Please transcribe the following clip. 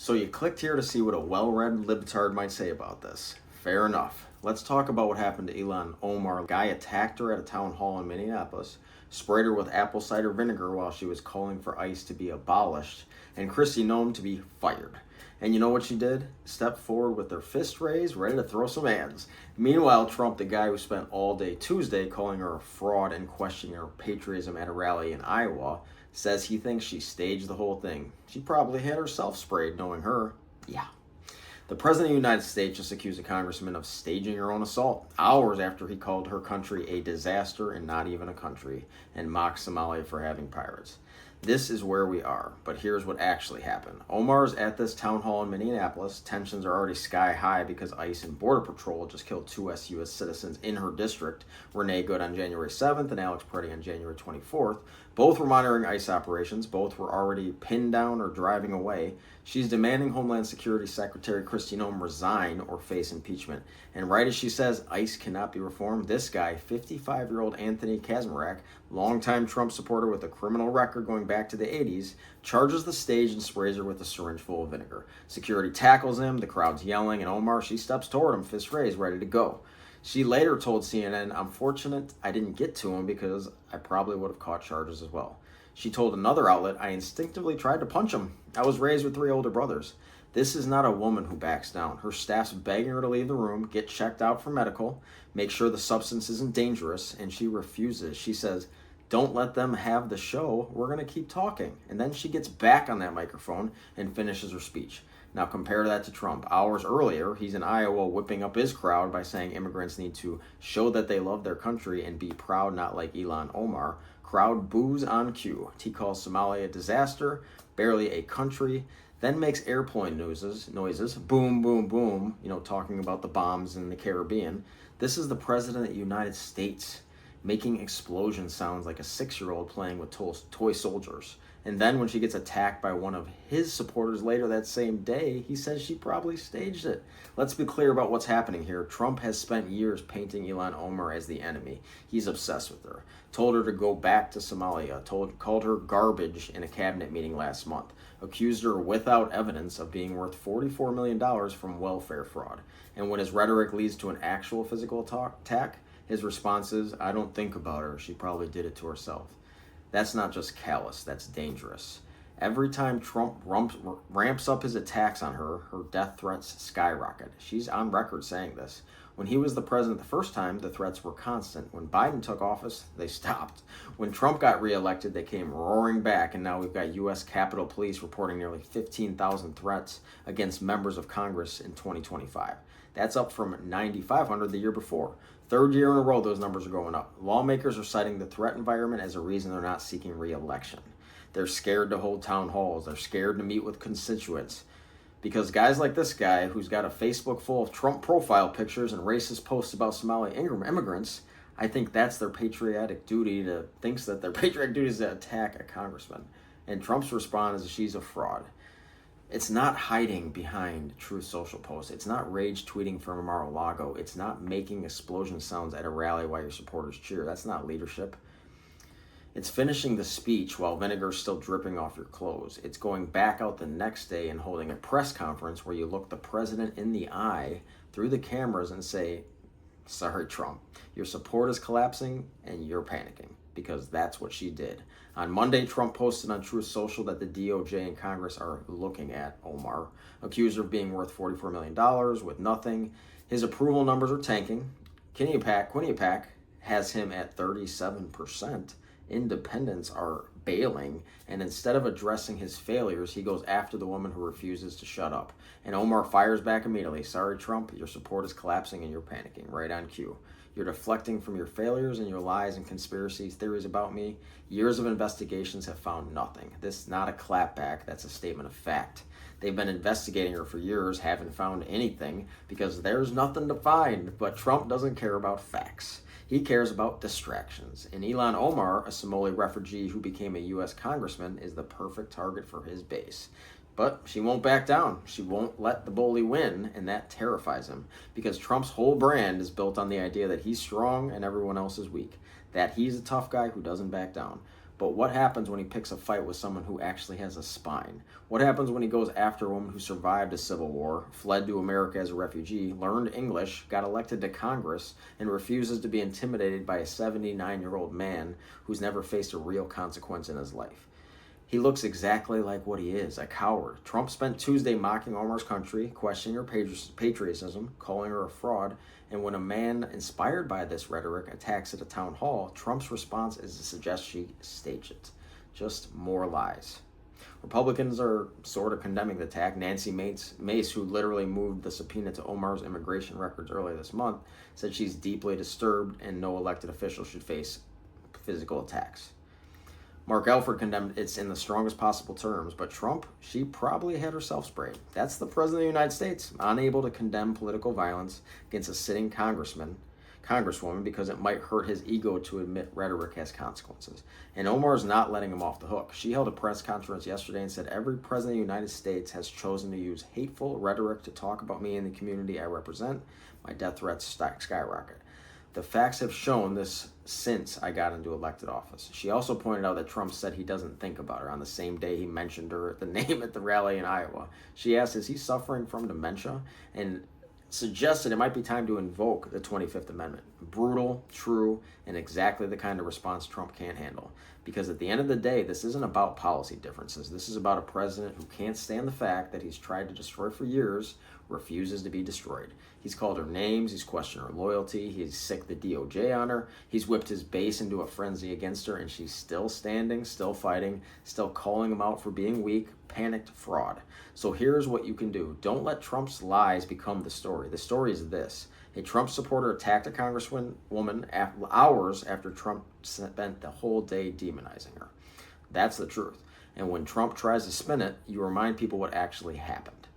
So you clicked here to see what a well-read libtard might say about this. Fair enough. Let's talk about what happened to Ilhan Omar. A guy attacked her at a town hall in Minneapolis, sprayed her with apple cider vinegar while she was calling for ICE to be abolished, and Kristi Noem to be fired. And you know what she did? Stepped forward with her fist raised, ready to throw some hands. Meanwhile, Trump, the guy who spent all day Tuesday calling her a fraud and questioning her patriotism at a rally in Iowa, says he thinks she staged the whole thing. She probably had herself sprayed, knowing her. Yeah. The President of the United States just accused a congressman of staging her own assault, hours after he called her country a disaster and not even a country, and mocked Somalia for having pirates. This is where we are, but here's what actually happened. Omar's at this town hall in Minneapolis. Tensions are already sky high because ICE and Border Patrol just killed two U.S. citizens in her district, Renee Good on January 7th and Alex Preddy on January 24th. Both were monitoring ICE operations. Both were already pinned down or driving away. She's demanding Homeland Security Secretary Kristi Noem resign or face impeachment. And right as she says ICE cannot be reformed, this guy, 55-year-old Anthony Kazmarek, longtime Trump supporter with a criminal record going back to the 80s, charges the stage and sprays her with a syringe full of vinegar. Security tackles him, the crowd's yelling, and Omar, she steps toward him, fist raised, ready to go. She later told CNN, "I'm fortunate I didn't get to him because I probably would have caught charges as well." She told another outlet, "I instinctively tried to punch him. I was raised with 3 older brothers." This is not a woman who backs down. Her staff's begging her to leave the room, get checked out for medical, make sure the substance isn't dangerous, and she refuses. She says, "Don't let them have the show. We're going to keep talking." And then she gets back on that microphone and finishes her speech. Now compare that to Trump. Hours earlier, he's in Iowa whipping up his crowd by saying immigrants need to show that they love their country and be proud, not like Ilhan Omar. Crowd boos on cue. He calls Somalia a disaster, barely a country, then makes airplane noises, boom, boom, boom, talking about the bombs in the Caribbean. This is the President of the United States making explosion sounds like a 6-year-old playing with toy soldiers. And then when she gets attacked by one of his supporters later that same day, he says she probably staged it. Let's be clear about what's happening here. Trump has spent years painting Ilhan Omar as the enemy. He's obsessed with her. Told her to go back to Somalia. Called her garbage in a cabinet meeting last month. Accused her without evidence of being worth $44 million from welfare fraud. And when his rhetoric leads to an actual physical attack, his response is, "I don't think about her. She probably did it to herself." That's not just callous, that's dangerous. Every time Trump ramps up his attacks on her, her death threats skyrocket. She's on record saying this. When he was the president the first time, the threats were constant. When Biden took office, they stopped. When Trump got reelected, they came roaring back, and now we've got U.S. Capitol Police reporting nearly 15,000 threats against members of Congress in 2025. That's up from 9,500 the year before. 3rd year in a row, those numbers are going up. Lawmakers are citing the threat environment as a reason they're not seeking re-election. They're scared to hold town halls. They're scared to meet with constituents. Because guys like this guy, who's got a Facebook full of Trump profile pictures and racist posts about Somali immigrants, I think that's their patriotic duty thinks that their patriotic duty is to attack a congressman. And Trump's response is she's a fraud. It's not hiding behind Truth Social posts. It's not rage tweeting from Mar-a-Lago. It's not making explosion sounds at a rally while your supporters cheer. That's not leadership. It's finishing the speech while vinegar's still dripping off your clothes. It's going back out the next day and holding a press conference where you look the president in the eye through the cameras and say, "Sorry, Trump, your support is collapsing and you're panicking," because that's what she did. On Monday, Trump posted on Truth Social that the DOJ and Congress are looking at Omar, accused her of being worth $44 million with nothing. His approval numbers are tanking. Quinnipiac has him at 37%. Independents are bailing, and instead of addressing his failures, he goes after the woman who refuses to shut up. And Omar fires back immediately. "Sorry, Trump, your support is collapsing and you're panicking." Right on cue. You're deflecting from your failures and your lies and conspiracy theories about me. Years of investigations have found nothing. This is not a clapback, that's a statement of fact. They've been investigating her for years, haven't found anything because there's nothing to find. But Trump doesn't care about facts. He cares about distractions. And Ilhan Omar, a Somali refugee who became a U.S. congressman, is the perfect target for his base. But she won't back down. She won't let the bully win, and that terrifies him because Trump's whole brand is built on the idea that he's strong and everyone else is weak, that he's a tough guy who doesn't back down. But what happens when he picks a fight with someone who actually has a spine? What happens when he goes after a woman who survived a civil war, fled to America as a refugee, learned English, got elected to Congress, and refuses to be intimidated by a 79-year-old man who's never faced a real consequence in his life? He looks exactly like what he is, a coward. Trump spent Tuesday mocking Omar's country, questioning her patriotism, calling her a fraud, and when a man inspired by this rhetoric attacks at a town hall, Trump's response is to suggest she stage it. Just more lies. Republicans are sort of condemning the attack. Nancy Mace, who literally moved the subpoena to Omar's immigration records earlier this month, said she's deeply disturbed and no elected official should face physical attacks. Mark Alford condemned it in the strongest possible terms, but Trump, she probably had herself sprayed. That's the President of the United States, unable to condemn political violence against a sitting Congresswoman because it might hurt his ego to admit rhetoric has consequences. And Omar's not letting him off the hook. She held a press conference yesterday and said every president of the United States has chosen to use hateful rhetoric to talk about me and the community I represent. My death threats skyrocket. The facts have shown this since I got into elected office. She also pointed out that Trump said he doesn't think about her on the same day he mentioned her the name at the rally in Iowa. She asked, is he suffering from dementia? And suggested it might be time to invoke the 25th Amendment. Brutal, true, and exactly the kind of response Trump can't handle. Because at the end of the day, this isn't about policy differences. This is about a president who can't stand the fact that he's tried to destroy for years, refuses to be destroyed. He's called her names, he's questioned her loyalty, he's sicked the DOJ on her, he's whipped his base into a frenzy against her, and she's still standing, still fighting, still calling him out for being weak, panicked fraud. So here's what you can do. Don't let Trump's lies become the story. The story is this. A Trump supporter attacked a Congresswoman hours after Trump spent the whole day demonizing her. That's the truth. And when Trump tries to spin it, you remind people what actually happened.